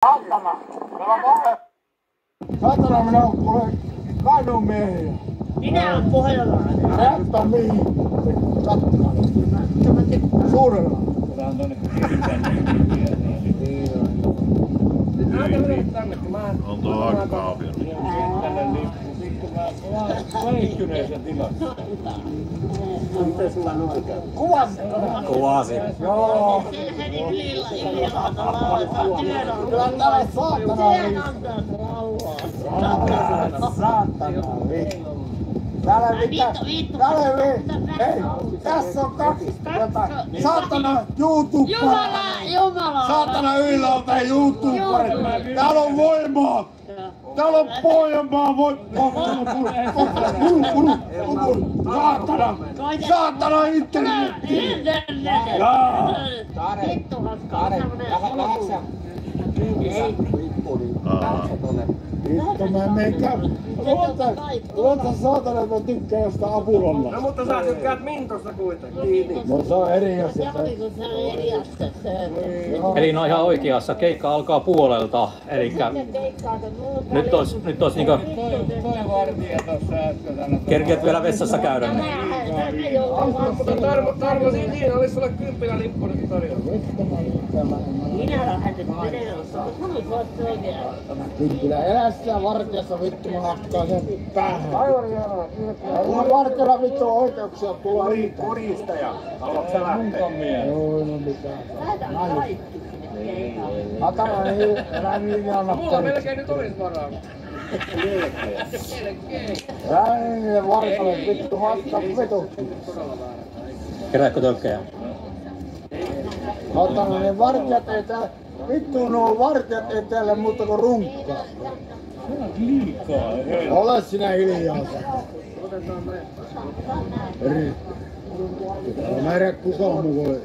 Saatana! Saatana, minä oon kuule Kainuun miehiä. Minä oon pohjalainen. Saatana mihin? Saatana. Suurella. Otetaan tonne on tuo akkaavio. Väikkyneessä tilassa. Miten sulla noin käy? Kuvasi. Kuvasi. Joo. Kyllä täällä saatana saatana vittu. Täällä hei, tässä on kaksi saatana YouTube. Jumala. Saatana ylältä YouTuberit. Täällä on voimaa. Täällä on Pohjanmaa voimaa. Saatana. Saatana internetti. Jaa. Vittu mä menkään. Luota saatana, että mä tykkään jostain apuralla. No mutta sä tykkäät Mintosta kuitenkin. No se on eri asia. Eli no ihan oikeassa, keikka alkaa puolelta, elikkä nyt ois niinku kerkeet vielä vessassa käydä. Tarmo, siinä olisi sulle 10 lippu nyt tarjolla. Minä lähetin videossa, mutta mun olisi oikein. Kyllä elässä vartijassa vittu mä hakkaan sen päähän. Aivan vartijalla vittu oikeuksia tulla riittää. Puristaja, haluatko sä lähteä? Joo, no mitään. Hatara ei elä niin anna. Mulla melkein nyt olis varaa. Räinen vartale vittu hakkaa vetukki. Keräätkö tölkkejä? Hatara ne vartijat ei täällä. Vittu nuo vartijat ei täällä muuta kuin runkkaa. Ole sinä hiljaa. Määrä kukaan muu voi.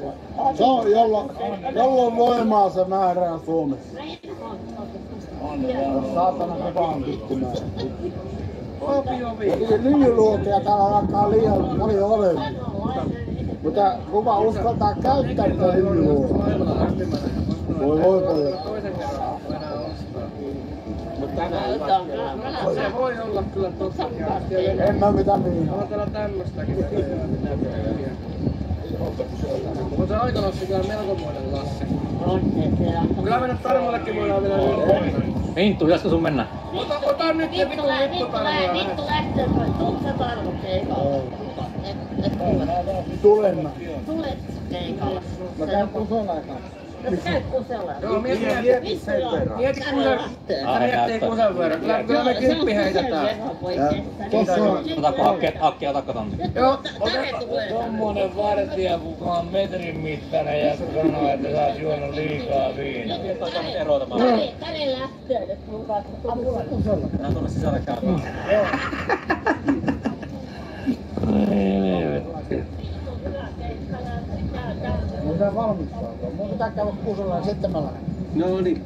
Se on jolla voimaa se määrää Suomessa. Saatana kukaan vittu määrä. Lyijyluotia täällä alkaa liian paljon olemaan. Mutta kuka uskaltaa käyttää tätä lyijyluotia? Voi paljon. Se voi olla kyllä totta. En mä mitään mihin. Aloitellaan tämmöstäkin. Mutta se Aikolassi kyllä melkomoinen Lassi. Kyllä mennä Tarmollekin voidaan vielä nyt. Minttu, pitäisikö sun mennä? Ota nyt se vittu lippu Tarmolla. Vittu lähtee, tuut sä Tarmo keikalle. Tulen mä. Tulet keikalle. Mä käyn kuson aikaan. Joo, mieti sen verran. Mieti kusen. Mieti kusen verran. Kyllä me 10 heitetään. Otako hakkia tonne? Joo, Tommonen vartija, kuka on metrin mittainen ja sanoo, että sä oot juonut liikaa viinaa. Tänne lähtee, jos mukaan apua. Mennään tuonne sisälle käymään. Mitä valmistaa? Mun pitää käydä kuusolla 7. no niin.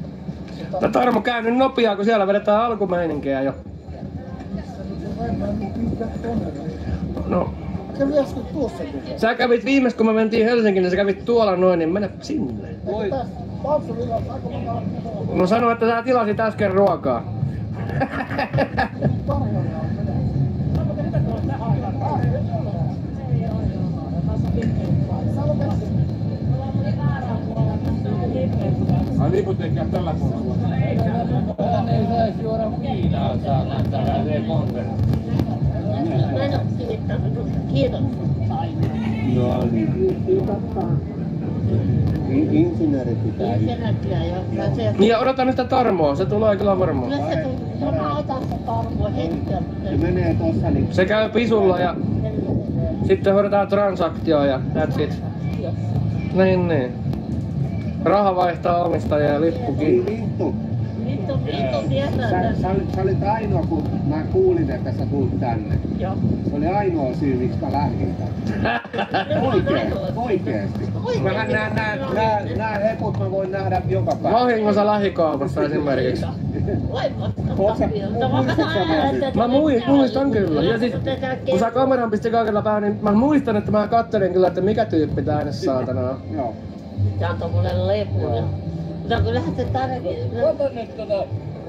Tarmo, käy nyt nopeaa, kun siellä vedetään alkumeininkiä jo. No. Kävi joskus tuossakin. Sä kävit viimeis, kun me mentiin Helsinkiin, niin sä kävit tuolla noin, niin mene sinne. Voi. No sano, että sä tilasit äsken ruokaa. Ai liput ei käy tällä puolella. Hän ei saisi juoda viinaa saada tällaiseen konserttiin. Mä en oo kiittänyt. Kiitos. No niin. Insinööri pitää. Insinööriä jo. Niin ja odota nyt sitä Tarmoa, se tulee kyllä varmaan. Kyllä se tulee. Mä otan se Tarmo hetkellä. Se menee tossa niin. Se käy pisulla ja sitten hoidetaan transaktioa ja that's it. Niin. Raha vaihtaa omistajaa ja lippukin. Vittu. Vittu tietää. Sä olit ainoa, kun mä kuulin, että sä tulit tänne. Joo. Se oli ainoa syy, miksi mä lähdin tänne. Oikeesti. Nää heput mä voin nähdä joka päivä. Vahingossa lähikaupassa esimerkiksi. Mä muistan kyllä. Ja siis, kun sä kameran pisti kaikilla päähän, niin mä muistan, että mä kattelin kyllä, että mikä tyyppi tää edes saatana on. Joo. Tää on tommonen lepuinen. No kyllähän se tarvii. Ota nyt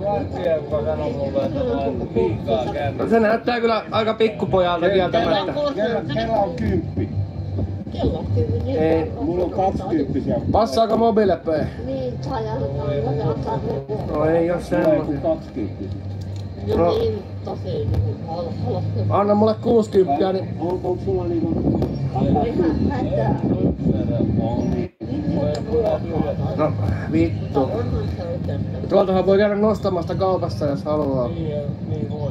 ratsia, joka sanoo mulle, että on liikaa No, käynyt. se näyttää kyllä aika pikkupojalta kieltämättä. Kello on 10. Kello on 10. Ei. Mulla on 20. Passaako mobiilepöjä? Niin, saa No ei oo Tulee semmoinen. kuin 20. No niin, tosi Anna mulle 60, niin Onko sulla niinku... ihan hätää. no vittu. Onhan se oikein. Tuoltahan voi käydä nostamasta kaupassa jos haluaa.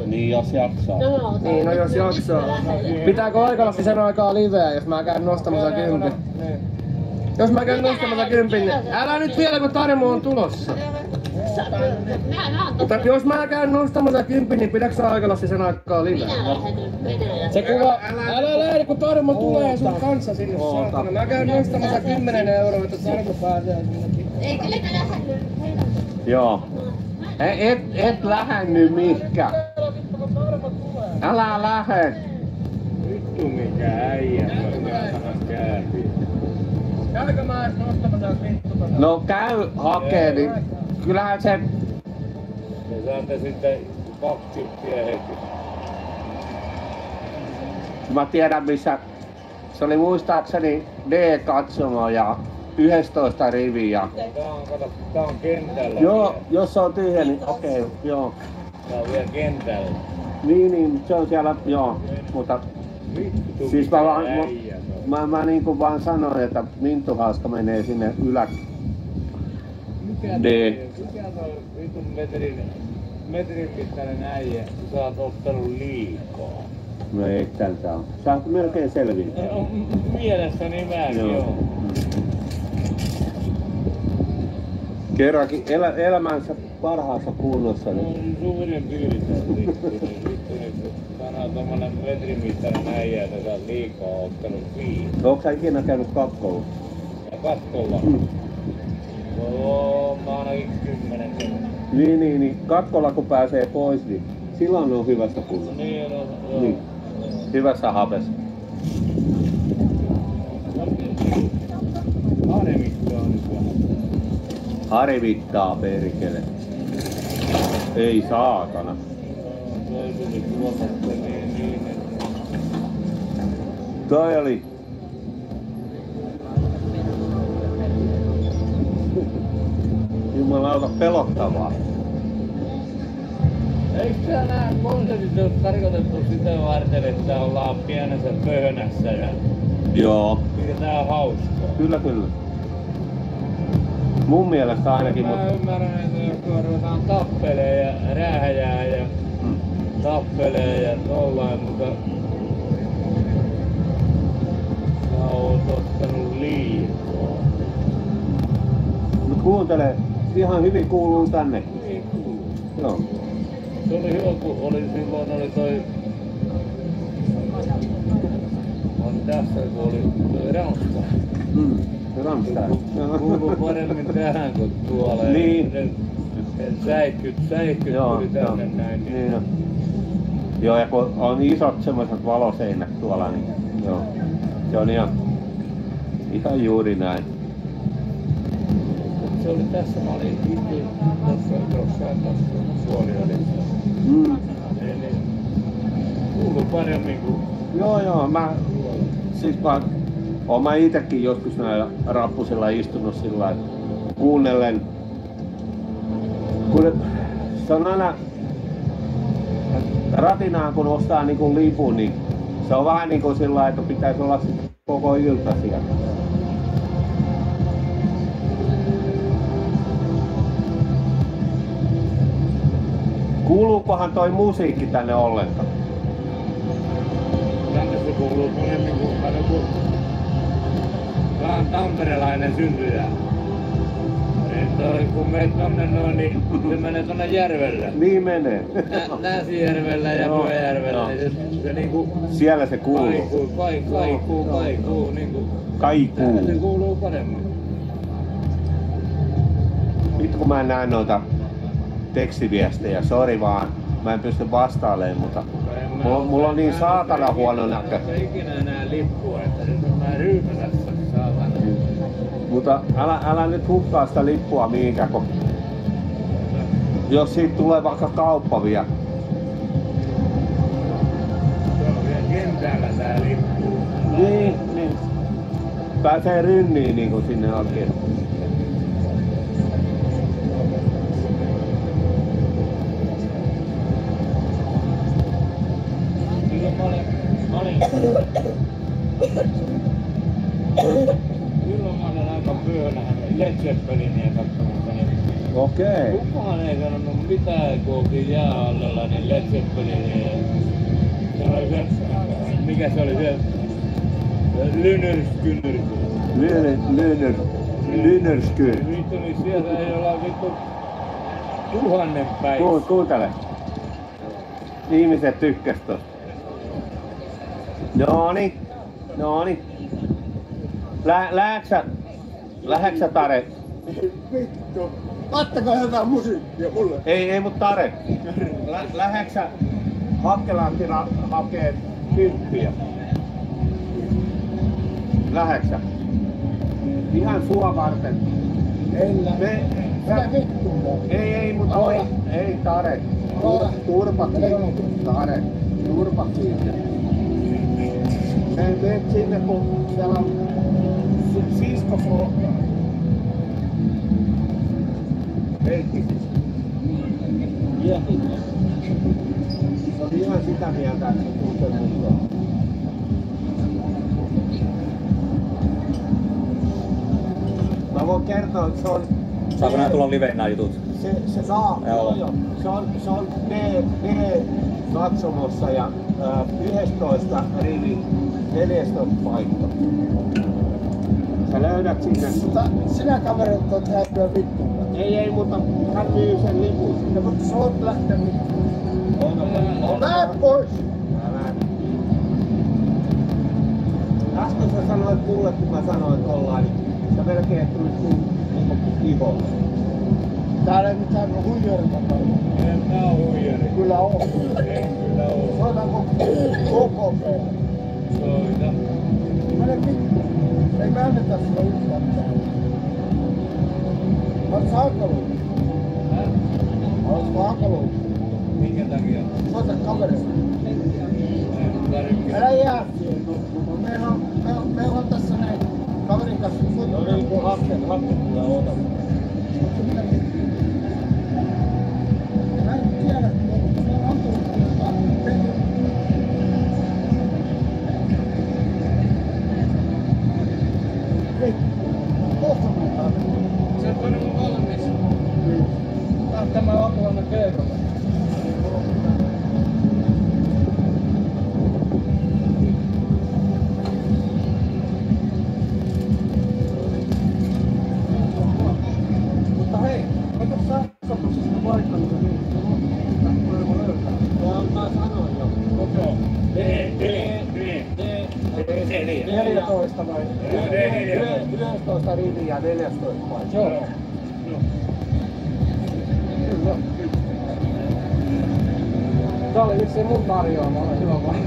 Niin jos jaksaa. Niin, no jos jaksaa. Pitääkö Aikalassi sen aikaa liveä, jos mä käyn nostamassa 10? Jos mä käyn nostamassa 10, niin älä nyt vielä kun Tarmo on tulossa. Mutta jos mä käyn nostamassa 10, niin pidätkö sä Aikalassi sen aikaa liveä? Se kuva, älä lähde kun Tarmo tulee sun kanssa sinne saatana. Mä käyn nostamassa 10 €, että Tarmo pääsee sinne. Eikä ne lähde. Joo. Et lähenny mihinkään. Älä lähde. Vittu mikä äijä, mä käytiin. Käykö mä edes nostamassa vittu? No käy hakee, niin kyllähän se... Me saatte sitten 20 heti. Mä tiedän missä... Se oli muistaakseni D-katsomo ja 11 riviä. Tää on kentällä. Joo, jos se on tyhjä, niin okei, joo. Tää on vielä kentällä. Niin, se on siellä, joo. Mutta Vittu siis mikä mä vaan, äijä. mä niinku vaan sanoin, että Minttuhaaska menee sinne Mikä D. toi vitun metrin pitäinen äijä, sä oot ottanut liikaa. No ei tältä on. Sä oot melkein selviä. Mielessäni mäkin Joo. joo. Kerrankin elämänsä parhaassa kunnossa. Niin. On suurin piirtein vittu. Sanoo tommonen metrin mittainen äijä, että sä oot liikaa ottanut kiinni. Onko sä ikinä käynyt kakkolla? Ja katkolla. Mä ainakin 10 kertaa. Niin. Kakkolla kun pääsee pois, niin silloin on hyvässä kunnossa. Niin on, joo. Niin. Hyvässä hapessa. Harmittaa nyt vähän. Harvittaa perkele. Ei saatana. Toi tuli tuomasta niin. Toi oli... Jumalauta pelottavaa. Eikö sä nää konsertit ole tarkoitettu sitä varten, että ollaan pienessä pöhönässä ja Joo. mikä tää on hauskaa? Kyllä. Mun mielestä ainakin, Mä mutta... ymmärrän, että jos ruvetaan tappelee ja räähäjää ja tappelee ja tollain, mutta sä oot ottanut liikaa. Mut kuuntele, ihan hyvin kuuluu tänne. Ei kuulu. Joo. Se oli hyvä, kun oli toi... On tässä, kun oli toi Rammstein. Rammstein. Kuuluu paremmin tähän kuin tuolla. Niin. Säikkyt tuli tänne näin. Niin on. Joo, ja kun on isot semmoiset valoseinät tuolla, niin joo. Se on ihan juuri näin. Se oli tässä, mä olin itse tuossa suolivälissä. Eli kuuluu paremmin kuin... Joo, oon mä itekin joskus näillä rappusilla istunut sillä kuunnellen. Kun se on aina ratinaan kun ostaa niinku lipun, niin se on vähän niinku sillä että pitäisi olla sit koko ilta siellä. Kuuluukohan toi musiikki tänne ollenkaan? Tänne se kuuluu paremmin kuin vähän tamperelainen syntyjä. Kun menet tonne noin, niin se menee tonne järvelle. Niin menee. Näsijärvellä ja Joo, Pyhäjärvellä, joo. niin se niinku Siellä se kuuluu. kaikuu niinku. Kaikuu. Tähän se kuuluu paremmin. Nyt kun mä en näe noita tekstiviestejä, sori vaan, mä en pysty vastailemaan, mutta mulla on niin saatana huono näkö. Mä en ikinä enää lippua, että nyt mä ryypätässä saatana. Mutta älä nyt hukkaa sitä lippua mihinkään, kun jos siitä tulee vaikka kauppa vielä. Se on vielä kentällä tää lippu. Niin. Pääsee rynniin niinku sinne oikein. Silloin mä olen aika pyönähän Led Zeppelinia katsomassa. Okei. Kukaan ei sanonut mitään, kun oltiin jääallella, niin Led Zeppelinia. Se oli se, mikä se oli se? Lynerskyr. Vittu, niin sieltä ei olla vittu 1000 päivä. Kuuntele. Ihmiset tykkäs tosta. Nooni. Läheksä Tare? Vittu. Laittakaa jotain musiikkia mulle. Ei mut Tare. Läheksä Hakkelantina hakee 10. Läheksä. Ihan sua varten. Ei, mutta ei Tare. Turpa kiinni. Tare. Turpa kiinni. Meet sinne, kun siellä on siskofluokka. Heikki siis. Se on ihan sitä mieltä, että se tuntee mukaan. Mä voin kertoa, että se on... Saako nää tulla liveen nää jutut? Se saa, joo. Se on D-katsomossa ja 11 rivi 14 paikka. Sä löydät sinne. Mutta sinä kaverit oot häipyä vittuun. Ei, mutta hän myy sen lipun. No, mutta sä oot lähtenyt. Lähde pois! Äsken sä sanoit mulle, kun mä sanoin tollain, niin sä melkein tulit sun iholle. Täällä ei mitään huijarita paljon. En mä oo huijari. Kyllä on. En kyllä oo. Soitanko KKP? Soita. Mene vittu. Ei mä anneta sulle yhtään. Oletko hankaluus? Oletko hankaluus? Minkä takia? Soita kaverille. Älä jää siihen. Meillä on tässä näin kaverin kanssa futtu. No niin, kun hakke tulee otamaan. Mä en tiedä, että se on antunut. Se on toinen mun valmis. Tää on tämä apulainen keikolla. Mutta hei, ota sähköposista paikallista niin. Mä sanoin jo. Koko. D. 14 vai? 11 riviä ja 14 paikka. Joo. Kyllä. Tää oli vissiin mun tarjoama, oli hyvä vai?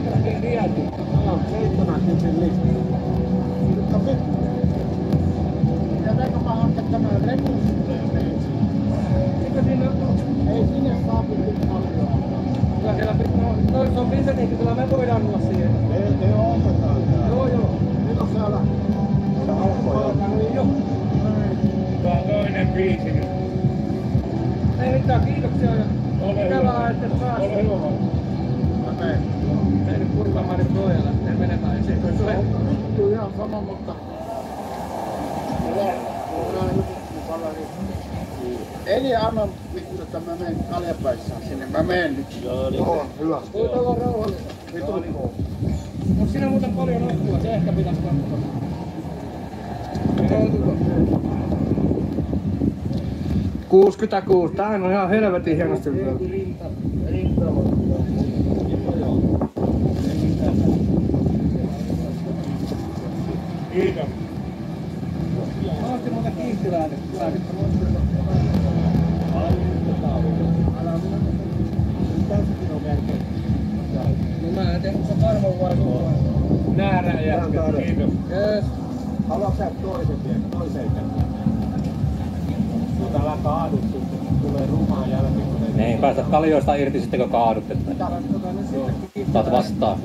Mä oon 70 lista. Mutta vittu. Jätäkö mä hankkeen tämän repuussuhteen? Eikö siinä ei sinne saa pitää paljon. Kyllä siellä pitää. Se on Vincentkin, kyllä me voidaan olla siihen. Ei opetaan täällä. Joo. Nyt on siellä. Se alkoi jo. Niin jo. Tää on toinen biisi nyt. Ei mitään, kiitoksia ja Ole hyvä. kelaa, että päästä. Ole hyvä. Mä menen. Ei nyt kurvaamaan nyt Roja lähtee menemään ja sitten se on Vittu ihan sama, mutta... Eli anna vittu, että mä menen kaljapäissään sinne. Mä menen nyt. Joo, hyvä. voi olla rauhallista. Onko siinä muuten paljon akkua? Se ehkä pitäisi katsoa. 66. Tämähän on ihan helvetin hienosti. Kiitos. Mä ostin muuten kiihtilääkettä. No mä en tiedä, onko se varmaan vai suoraan. Nähdään jätkät. Kiitos. Yes. Haluatko sä toiseen kertaan? Mutta älä kaadu sitten, tulee rumaa jälkeen. Ne ei päästä kaljoista irti sitten kun kaadut. Otat vastaan.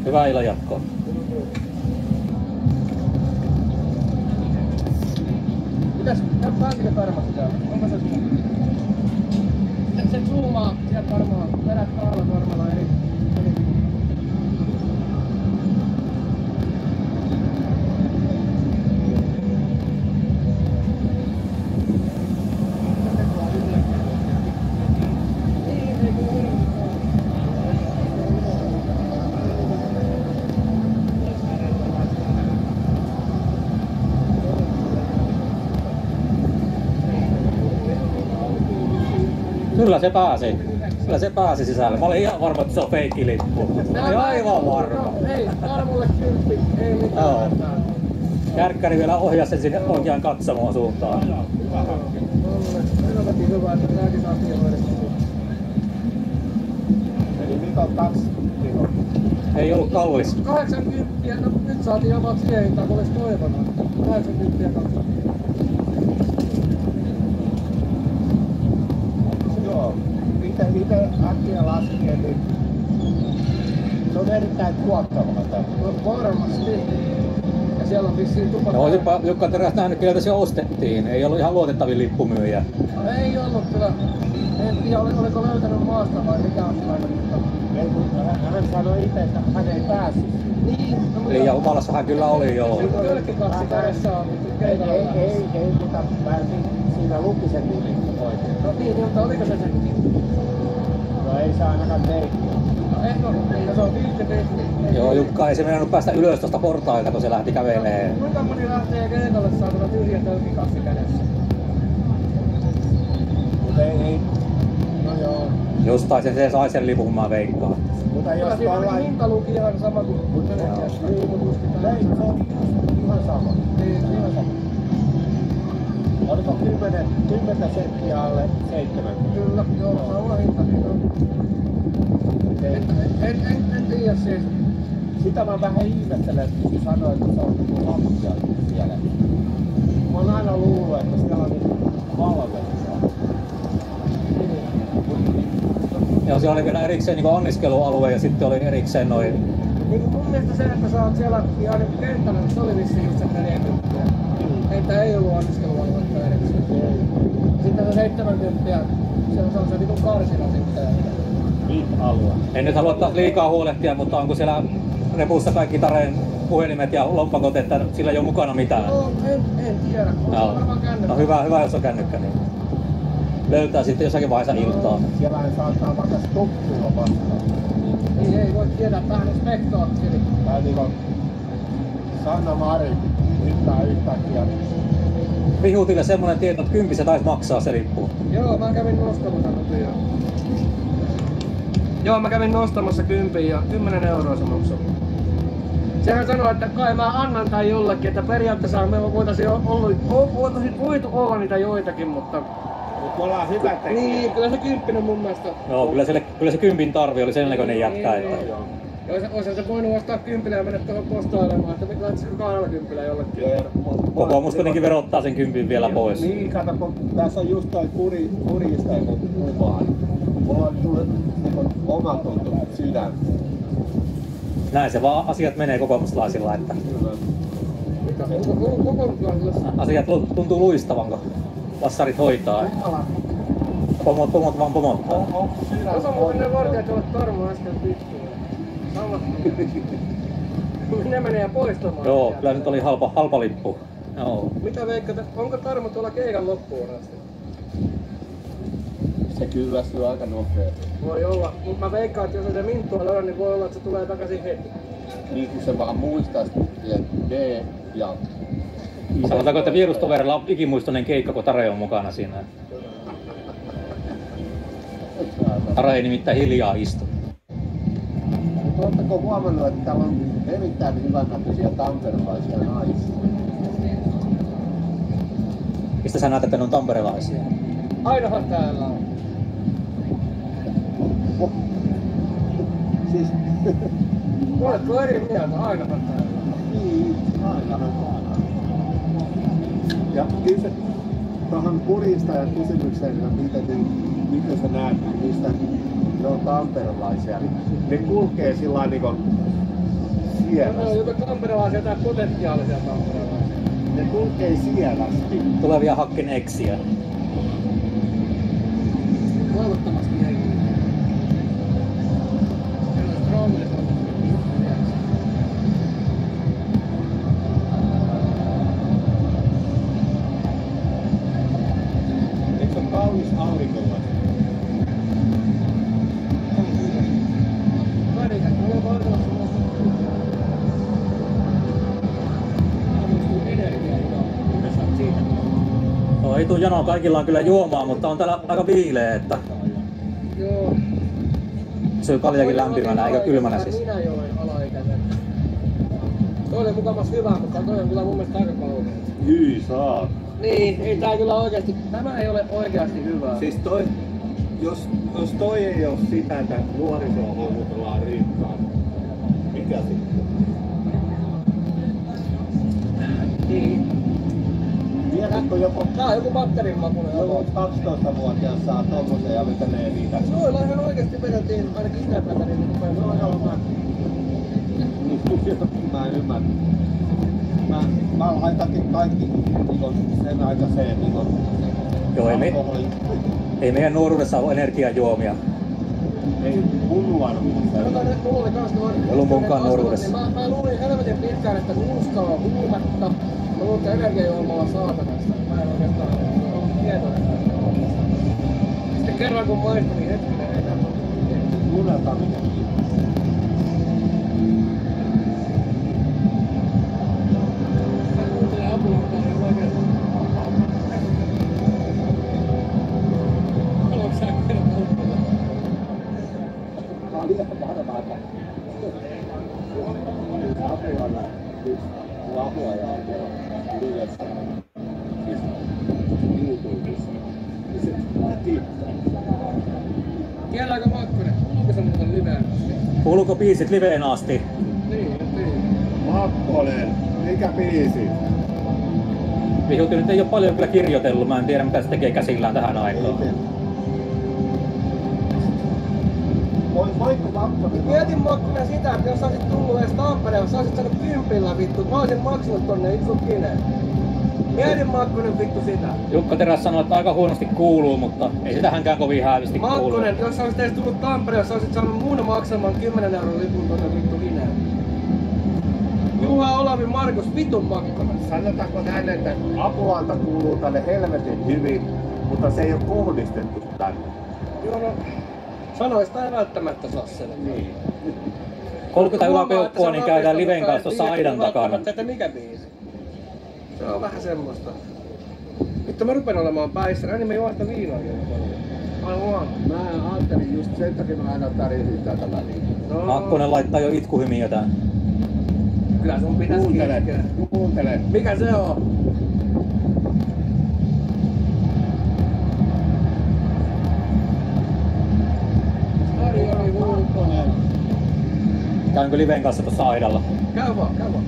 Hyvää illan jatkoa. Mitäs, pääsikö Tarmasta täällä? Onko se sun? Se zoomaa sieltä varmaan perät kaala varmalla eri. Kyllä se pääsi. Kyllä se pääsi sisälle. Mä olin ihan varma, että se on feikkilippu. Mä olin aivan varma. Hei, Tarmolle 10, ei mitään. Joo. Kärkkäri vielä ohjasi sen sinne oikeaan katsomaan suuntaan. Helvetin hyvä, että tämäkin saatiin hoidettua. Eli nyt on 2 kiloa. Ei ollut kallis. 80, no nyt saatiin jopa siihen hintaan, kun olisi toivonut. 80 ja 20. Joo. Itse äkkiä laskee, niin se on erittäin tuottavaa tämä. No varmasti. Ja siellä on vissiin tupakkaa. No olisinpa Jukka Teräs nähnyt, kyllä tässä jo ostettiin. Ei ollut ihan luotettavin lippumyyjä. No, ei ollut kyllä. En tiedä, oliko löytänyt maasta vai mikä on tilanne, mutta... Hän sanoi itse, että hän ei päässyt. Niin, no, Liian humalassa hän kyllä oli joo. Siinä on kylkikassi kädessä on nyt keikalla. Ei, mutta pääsin siinä luki sen nimi oikein. No niin, mutta oliko se se? No ei saa ainakaan teikkiä. No ehkä niin, se on 50-50. Joo, Jukka ei se meinannut päästä ylös tuosta portailta, kun se lähti kävelee. Kuinka moni lähtee keikalle saatava tyhjä tölkikassi kädessä? Mutta ei. No joo. Jostain se sai sen lipun, mä veikkaan. Mutta Kyllä jos siinä oli ollaan... hintaluki ihan sama kuin Energiassa. Niin, se on ihan sama. Niin, Ihan sama. Oliko 10 senttiä alle 7? kyllä, joo, sama hinta. En tiedä siis. Sitä mä vähän ihmettelen, kun sanoin, että se on niinku lapsia siellä. Mä oon aina luullut, että siellä on niinku valvontaa. Joo, siellä oli vielä erikseen niin anniskelualue ja sitten oli erikseen noin... Niin kuin mun mielestä se, että sä oot siellä ihan niin kentällä, niin se oli vissiin just se 40. Heitä ei ollut anniskelualuetta erikseen. Sitten se 70, se on se vitun karsina sitten. VIP-alue. En nyt halua taas liikaa huolehtia, mutta onko siellä repussa kaikki Tareen puhelimet ja lompakot, että sillä ei ole mukana mitään? No, en tiedä. On varmaan kännykkä. No hyvä jos on kännykkä, niin löytää sitten jossakin vaiheessa iltaa. Siellä ei saattaa vaikka stoppulla vastaan. Niin ei voi tiedä, vähän spektaakkeli. Tai niinku Sanna Mari yhtää yhtäkkiä. Vihutille semmonen tieto, että 10 taisi maksaa se lippu. Joo, mä kävin nostamassa tosiaan. Joo, mä kävin nostamassa 10 ja 10 euroa se maksoi. Sehän sanoi, että kai mä annan tai jollekin, että periaatteessa me voitaisiin voitu olla niitä joitakin, mutta... Mut me ollaan hyvä tekijä. Niin, kyllä se 10 mun mielestä... Joo, kyllä se 10 tarvi oli sen näköinen jätkä, että... Olisi se voinut ostaa 10 ja mennä tuohon postailemaan, että laittaisiko 20 jollekin. Kokoomus kuitenkin verottaa sen 10 vielä pois. Niin, kato, kun tässä on just toi kurista kuvaan. Mulla on tullut niin omatunto sydän. Näin se vaan asiat menee kokoomuslaisilla, että asiat tuntuu luistavan, kun vassarit hoitaa. Pomot vaan pomottaa. Osa muuten ne vartijat ovat Tarmo äsken vittuun. Samat. Ne menee poistamaan. Joo, kyllä nyt oli halpa lippu. Joo. Mitä veikkaat, onko Tarmo tuolla keikan loppuun asti? Se kyllästyy aika nopeasti. Voi olla, mutta mä veikkaan, että jos se minttua löydä, niin voi olla, että se tulee takaisin heti. Niin kuin se vaan muistaisi, että D ja... Sanotaanko, että vierustoverilla on ikimuistoinen keikka, kun Tare on mukana siinä. Tare ei nimittäin hiljaa istu. Oletteko huomannut, että täällä on erittäin hyvännäköisiä tamperelaisia naisia? Mistä sä näet, että ne on tamperelaisia? Ainahan täällä on. Siis... Oletko eri mieltä? Ainahan täällä on. Niin, ainahan täällä. Ja kyllä se tuohon puristajan kysymykseen, että miten sä näet, mistä ne on tamperelaisia, niin ne kulkee sillä lailla niinku sievästi. No, joko tamperelaisia tai potentiaalisia tamperelaisia. Ne kulkee sievästi. Tulevia hakkeneksiä. Toivottavasti ei. Siellä on Stronglet. Eikö se ole kaunis aurinkolla? Värikäs, mulla on varmasti No ei tuu janoa, kaikilla on kyllä juomaa, mutta on täällä aika viileä, että joo. syö kaljakin lämpimänä eikä kylmänä siis. Minä join alaikäinen. Toi oli mukamas hyvä, mutta toi on kyllä mun mielestä aika kauhean. Hyi saa. Niin, ei tää kyllä oikeesti, tämä ei ole oikeasti hyvää. Siis toi, jos toi ei oo sitä, että nuorisoa houkutellaan rikkaan, mikä sitten? Niin. Tiedätkö joku Tää on joku batterin makuinen. 12-vuotias saa tommosen ja vetelee niitä? Noilla ihan oikeesti vedettiin ainakin itäpäätä, niin rupeaa noilla. Mä en ymmärrä. Mä laitankin kaikki sen aikaiseen Joo, ei meidän nuoruudessa ole energiajuomia. ei mun nuoruudessa. Mulla oli kans Ei ollut munkaan nuoruudessa. Mä luulin helvetin pitkään, että nuuska on huumetta. Mä luulin, että energiajuomalla saatanasta. Mä en oikeastaan ollut tietoinen tästä. Sitten kerran kun maistin, niin hetkinen ei tämä. Munataminen. Mä kuuntelen apulauttaa niin oikeesti. Haluatko sä kertoa? Mä olin ihan varma, että apulana mun apulaja on tuolla livessä. YouTubessa. Se tippaa. Tiedäänkö Makkonen? Kuuluuko se muuten liveen? Kuuluuko biisit liveen asti? Niin. Makkonen, mikä biisi? Vihutti nyt ei oo paljon kyllä kirjoitellut, mä en tiedä mitä se tekee käsillään tähän aikaan. Voitko Makkonen? Mietin Makkonen sitä, että jos saisit tullut edes Tampereen, sä olisit saanut 10 vittu. Mä olisin maksanut tonne itsukkineen. Mietin Makkonen vittu sitä. Jukka Teräs sanoi, että aika huonosti kuuluu, mutta ei sitä hänkään kovin häävisti kuulu. Makkonen, jos sä olisit edes tullut Tampereen, sä olisit saanut muun maksamaan 10 € lipun tonne vittu hineen. Juha Olavi Markus, vitun Makkonen. Sanotaanko näin, että apulanta kuuluu tänne helvetin hyvin, mutta se ei ole kohdistettu tänne. Joo no, sanoista ei välttämättä saa sen. Niin. 30 yläpeukkua, niin käydään liven kanssa tuossa aidan takana. Että mikä biisi? Se on vähän semmoista. Nyt mä rupen olemaan päissä, niin mä juon sitä viinaakin paljon. Mä ajattelin just sen takia mä aina tarjosin tätä väliin. No, Makkonen laittaa jo itkuhymiötä. kyllä sun pitäis Kuuntele, kitkeä. kuuntele. Mikä se on? Ari Hulkkonen. Käynkö liven kanssa tuossa aidalla? Käy vaan, käy vaan.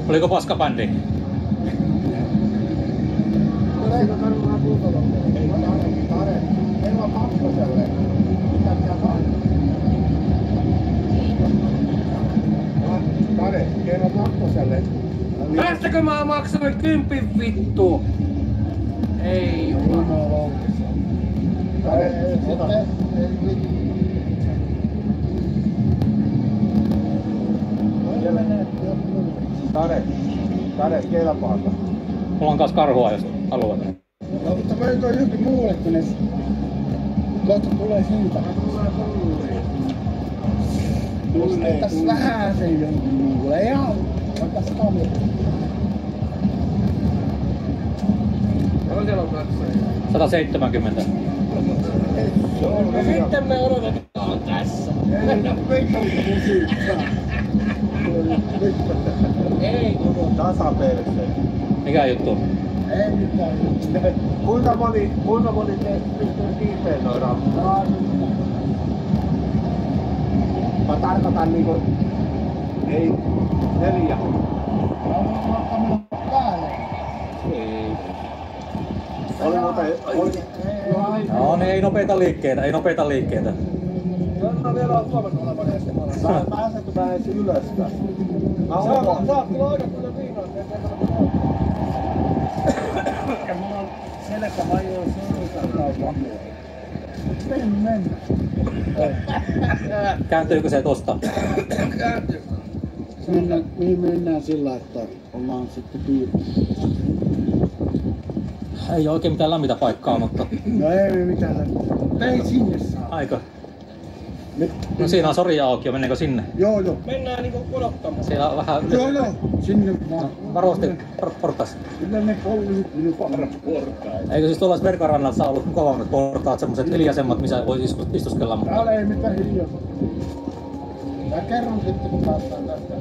Oliko paska bändi? Tuleeko varmaan puutoloppia? Ei Tare. Elva Pakkoselle. Mitä pitää saada? Tare, Elva Pakkoselle. Tästäkö mä maksoin 10 vittu? Ei jumala. Tare, ota. Tare, kelpaata. Mulla on kans karhua, jos haluat. No, mutta voiko johonkin muulle, kun ne kohta tulee siitä. Tässä vähän se johonkin muulle. Ei ihan vaikka 100 metriä. No siellä on katsoja. 170. No sitten me odotetaan tässä. Ei. Tasaperse. Mikä juttu? Ei mitään. Kuinka moni teistä pystyy kiipeen noin rampuun? Mä tarkoitan niinku... Ei... 4. Oli muuten... No niin, ei nopeita liikkeitä, ei nopeita liikkeitä. Anna vielä Suomessa olevan estimalla. Pääsetkö mä edes ylöskään? Saat kyllä aika kyllä viinaa. Ja mulla on selkä vajoo surutaan mennä. Kääntyykö se tosta? Kääntyy. Mihin mennään sillä, että ollaan sitten piirissä? Ei oikein mitään lämmitä paikkaa, mutta... No ei mitään. Ei sinne saa. Aika. No siinä on Soriaukio, mennäänkö sinne? Joo. Mennään niinku odottamaan. Siellä on vähän... Joo. Sinne vaan. No, varovasti portas. Kyllä ne poliisit minun paras portaita. Eikö siis tuollaiset verkkarannassa ollut mukavammat portaat, semmoset hiljaisemmat, missä voi istuskella? Täällä ei mitään hiljaista. Mä kerron sitten kun päästään tästä.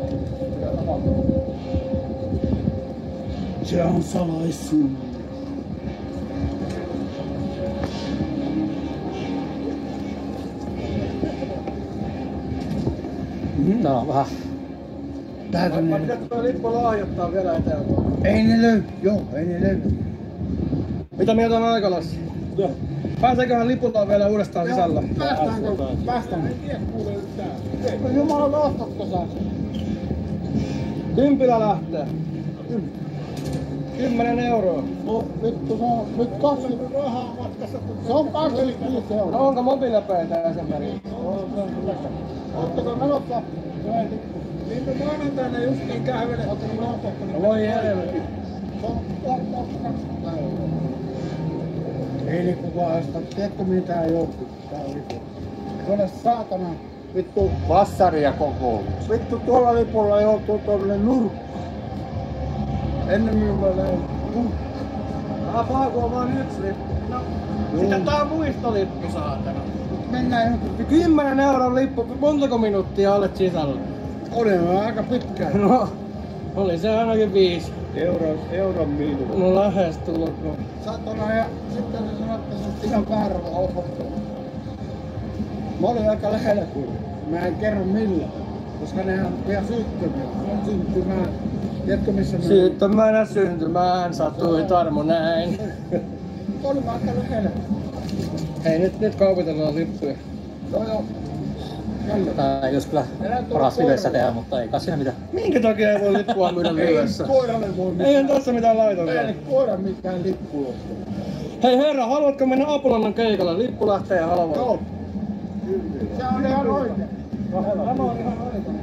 Se on salaisuus. Tää on vähän... Täältä Mä ne... pitää tuo lippu lahjoittaa vielä eteenpäin. Ei ne löydy. Joo, ei ne löydy. Mitä mieltä on Aikalassi? Joo. Pääseeköhän liputaan vielä uudestaan sisällä? Päästäänkö? Päästään. En tiedä kuule yhtään. Eikö Jumala lohtatko sä sen? Kympillä lähtee. 10 euroa. No vittu se on nyt 20 rahaa matkassa. Se on 25 No euroa. onko mobiilepeitä esimerkiksi? Ootteko menossa? Viime maanantaina justiin kävelet. No voi helvetti. Se on 20 euroa. Ei niin kukaan sitä. Tiedätkö mitä joutuu? Tää on lipu. Tuonne saatana. Vittu vassaria kokoomus. Vittu tuolla lipulla joutuu tuonne nurkkaan. Ennen minulla ei. Paha kun on vaan yksi lippu. No, sitten tää on muistolippu saatana. Mennään johonkin. 10 euron lippu, montako minuuttia olet sisällä? Oli aika pitkään. No, oli se ainakin 5. Euron minuutti. No lähes tullut. Satana ja sitten ne sanoi, että se on ihan väärä auto. Mä olin aika lähellä kuin. Mä en kerro millään. Koska nehän on ihan syyttömiä. Se on syntymään. Tiedätkö missä ne on? Syyttömänä syntymään sattui Tarmo näin. Oli aika lähellä. Hei nyt kaupitellaan lippuja. Joo. Tää ei olisi kyllä paras livessä tehdä, mutta ei kai siinä mitään. Minkä takia ei voi lippua myydä livessä? Koiralle voi mitään. Eihän tässä mitään laitonta. Ei koira mitään lippua. Hei herra, haluatko mennä Apulannan keikalle? Lippu lähtee halvalla. Joo. Se on ihan oikein. Tämä on ihan oikein.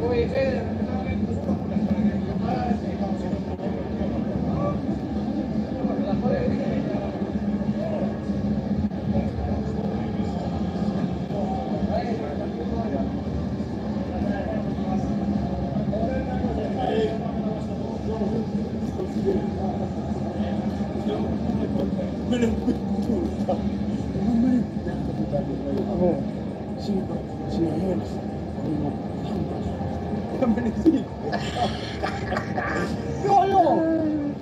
Voi ei. Siinä helsi. Meni siitä. Joo.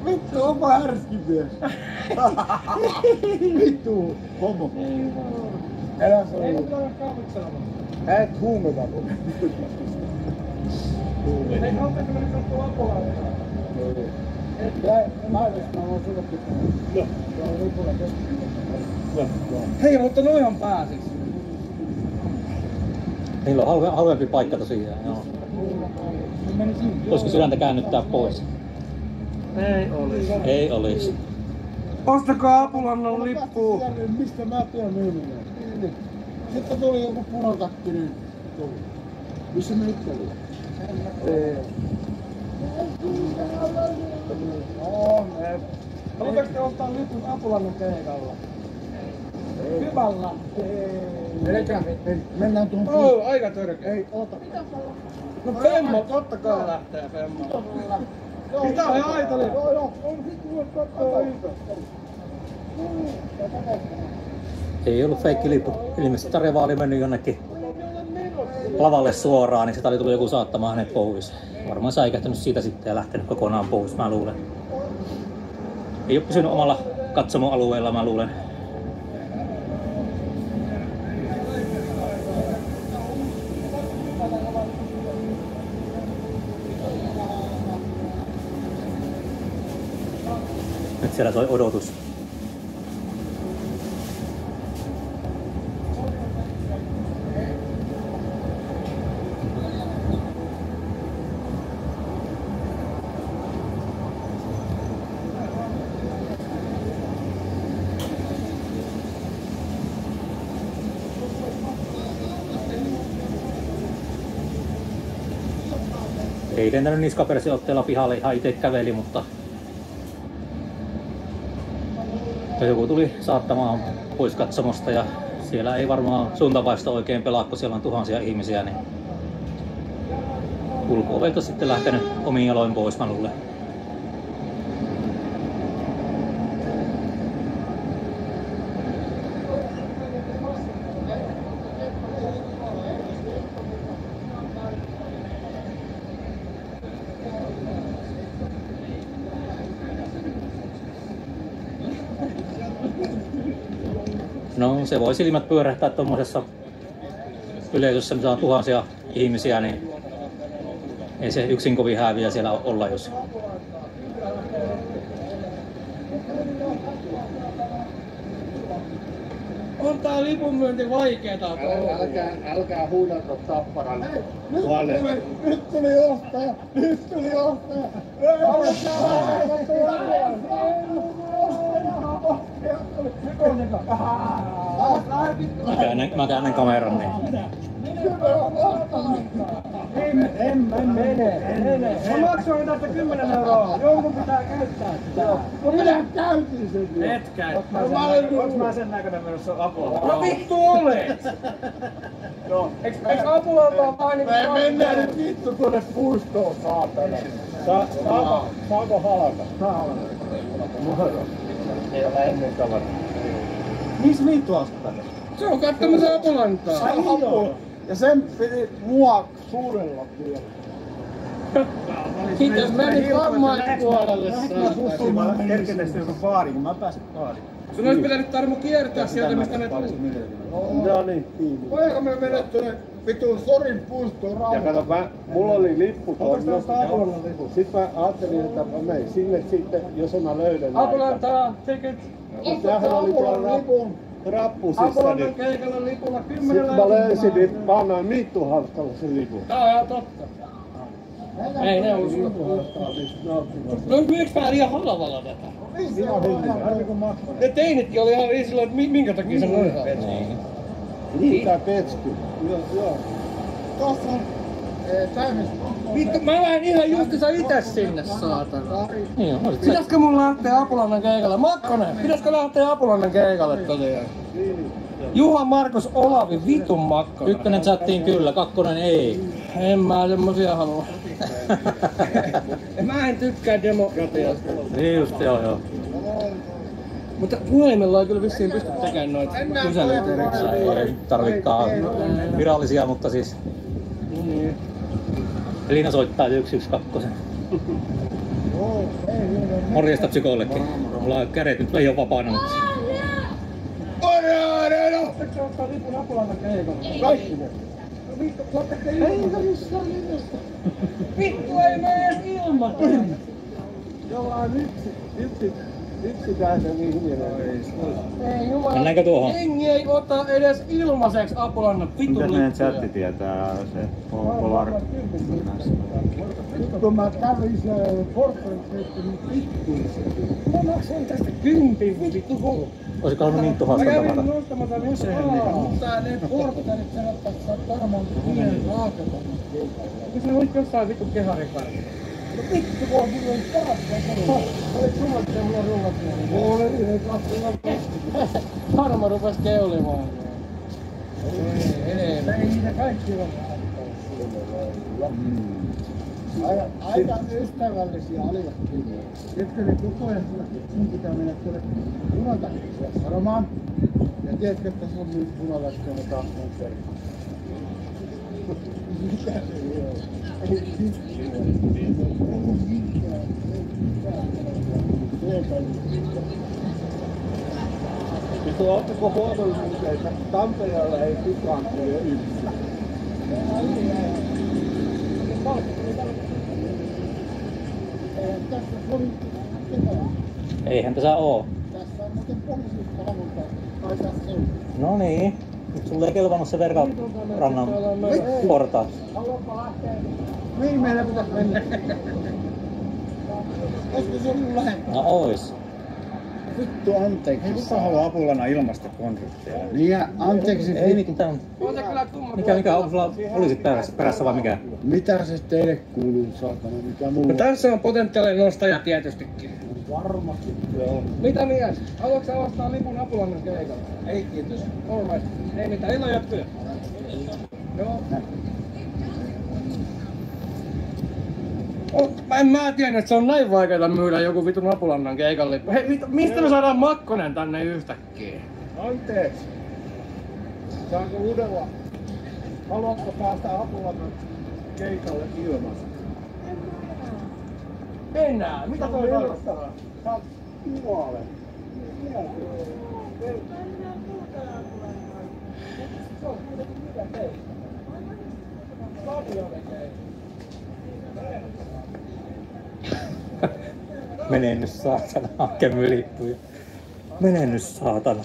Vittu, onpa härski mies. Vittu, homo. Älä sano. Ei tule kaupitselemaan. Et huumeita voi. Hei, haluatko mennä katsoa Apolantaa? Mä oon sulle pitää. Hei, mutta noihan pääsis. Niillä on halvempi paikka tosiaan, joo. Olisiko sydäntä käännyttää pois? Ei olis. Ei olis. Ostakaa Apolannan lippu. Mistä mä tiedän myyminen? Sitten tuli joku punotakki nyt. Missä me itse oli? Haluatko te ostaa lipun Apolannan keikalla? Hyvällä. Eikä, mennään tuohon. Oh, aika törkeä. Ei, ota. No Femmo, totta kai lähtee Femmo. Mitä on aitali? Joo, on sit tuossa katsoa aita. Ei ollut feikkilippu. Ilmeisesti Tarjava oli mennyt jonnekin lavalle suoraan, niin sitä oli tullut joku saattamaan hänet pois. Varmaan säikähtänyt siitä sitten ja lähtenyt kokonaan pois, mä luulen. Ei oo pysynyt omalla katsomoalueella, mä luulen. Nyt siellä toi odotus. Ei lentänyt niskapersiotteella pihalle, ihan itse käveli, mutta joku tuli saattamaan pois katsomosta ja siellä ei varmaan suuntavaisto oikein pelaa, kun siellä on tuhansia ihmisiä, niin ulko-ovelta sitten lähtenyt omiin jaloin pois, mä luulen. No se voi silmät pyörähtää tuommoisessa yleisössä, missä on tuhansia ihmisiä, niin ei se yksin kovin hääviä siellä olla, jos... On tää lipunmyynti vaikeeta. Älkää huudako Tapparan puolelle. Nyt tuli ostaja! Nyt tuli ostaja! Mä käännän kameran, niin... En mene. Mä maksoin tästä 10 €. Jonkun pitää käyttää sitä. No minä käytin sen. Et käyttää. Onks mä sen näköinen menossa apua? No vittu olet! Eiks Apolantaa vaan niinku... Me mennään nyt vittu tuonne puistoon, saatana. Saako halata? Ei ole ennen tavara. Missä vittu astaa? Se on kattomassa Apolantaa. Ja sen piti mua suurella vielä. Sitten jos menit vammaispuolelle Mä kerkenes joku baari, kun mä pääsin baariin. sun olisi pitänyt Tarmo kiertää sieltä, mistä ne tuli. No niin. Voinko me mennä tuonne vitun Sorin puistoon Ja rauhaan? kato, mulla oli lippu tuonne. Apolannan lippu? Sitten mä ajattelin, että mä menen sinne sitten, jos mä löydän näitä. Apolantaa, ticket. Tämähän oli Apolannan tuolla lipun. rappusissa Apolannan nyt. keikalla lipulla 10 Sitten mä löysin, niin mä annoin Mittu Hanskalle sen lipun. Tää on ihan totta. Ei ne usko. No myyks mä liian halvalla tätä? Ne teinitkin oli ihan sillä, että minkä takia se noin halvalla. Liittää petsky. Tossa on säimistä. Vittu, mä lähden ihan justiinsa ite sinne, saatana. Niin on, olisit sä... Pitäisikö mun lähteä Apolannan keikalle? Makkonen, pitäisikö lähteä Apolannan keikalle tosiaan? Juha Markus Olavi, vitun Makkonen. Ykkönen chattiin kyllä, kakkonen ei. En mä semmosia halua. Mä en tykkää demokratiasta. Niin just, joo. Mutta puhelimella ei kyllä vissiin pysty tekemään noita kyselyitä erikseen. Ei tarvikaan virallisia, mutta siis... Elina soittaa 112. Morjesta psykollekin. Mulla on kädet nyt ei oo vapaana, mutta... Ootko ottaa lipun Apolannan keikalle? Kaikki ne. vittu, saatteko te vittu ei mene edes ilman! Jollain yksikäisen ihminen. Ei jumala, Mennäänkö tuohon? jengi ei ota edes ilmaiseksi Apulannan vitun Mitä meidän lippuja. chatti tietää se Polar? Kun mä kävin se Fortnite, niin vittu se. Mä maksoin tästä 10 vittu. Olisiko halunnut Minttu Mä haastata kävin tätä? nostamassa usein. Mutta ne portarit sanottaa, että sä oot varmaan pienen raakata. Kun sä voit jossain vittu keharin kanssa. No vittu, kun on mulla taas näkynyt. Olit sulla semmonen rungat? Mulla ei katsoa kesti. Harma rupes keulimaan. Ei niitä kaikki on. Aika ystävällisiä olivat kyllä. Sitten ne koko ajan että sun pitää mennä tuonne punatakseen sanomaan. Ja tiedätkö, että se on nyt punatakseen taas on se. Mitä se on? Ei Sitten ootteko huomannut, että Tampereella ei kukaan kulje yksin? Eihän tässä oo. Tässä on muuten poliisivalvonta. Tai tässä on. No niin. Nyt sulle ei kelvannut se Verkarannan portaat. Haluanpa lähteä. Mihin meillä pitäisi mennä? Olisiko se ollut lähempää? No ois. Vittu, anteeksi. Kuka haluaa Apulana ilmasta konflikteja? Niin ja anteeksi. Ei mitään. On se kyllä tumma. Mikä on sulla poliisit perässä vai mikä? Mitä se teille kuuluu, saatana? Mikä muu? No tässä on potentiaalinen nostaja tietystikin. Varmasti se on. Mitä mies? Haluatko sä ostaa lipun Apulannan keikalle? Ei kiitos. Alright. Ei mitään, illan jatkoja. Joo. En mä tiedä, että se on näin vaikeeta myydä joku vitun Apulannan keikalle. Hei, mistä me saadaan Makkonen tänne yhtäkkiä? Anteeksi. Saanko uudella? Haluatko päästä Apulannan keikalle ilmassa? Enää. Mitä toi tarkoittaa? Sä oot nuole. Mene nyt saatana, hankemme lippuja. Mene nyt saatana.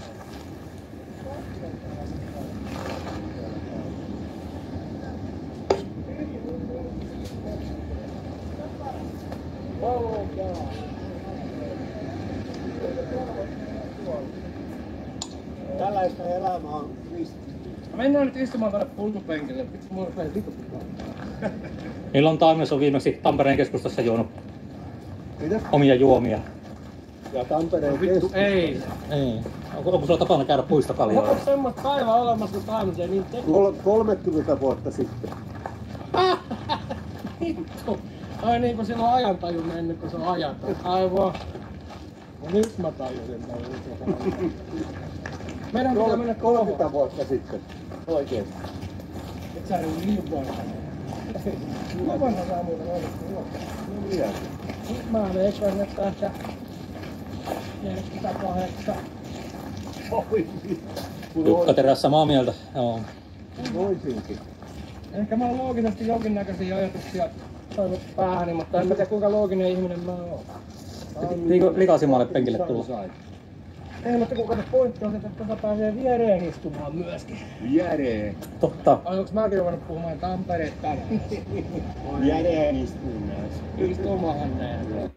Tällaista elämää on riski. Mennään nyt istumaan tänne pultupenkille. Vittu, mulla on vittu. Milloin Taimnes on viimeksi Tampereen keskustassa juonut Mitä? omia juomia? Ja Tampereen Vittu, ei. Ei. Onko sulla tapana käydä puistokaljoilla? Onko semmoista päivää olemassa, kun Taimnes ei niin tekee? 30 vuotta sitten. Vittu. Ai niin, kun siinä on ajantaju mennyt, kun se on ajantaju. Aivan. No nyt mä tajusin tämän. Meidän pitää mennä 30 vuotta sitten. Oikeesti. Et sä niin vanha. Kuinka vanha sä muuten oikeesti juot? Mitä? Mä veikkaan, että ehkä 48. Oi Jukka Teräs samaa mieltä. Joo. Voisinkin. Ehkä mä oon loogisesti jonkinnäköisiä ajatuksia saanut päähäni, mutta en mä tiedä kuinka looginen ihminen mä oon. Likasimaalle penkille tullut. Ei, mutta kun kato pointti on se, että tuossa pääsee viereen istumaan myöskin. Järeen. Totta. Ai onks mäkin ruvennut puhumaan Tampereet tänään? Järeen istuun näissä. Istumahan näin.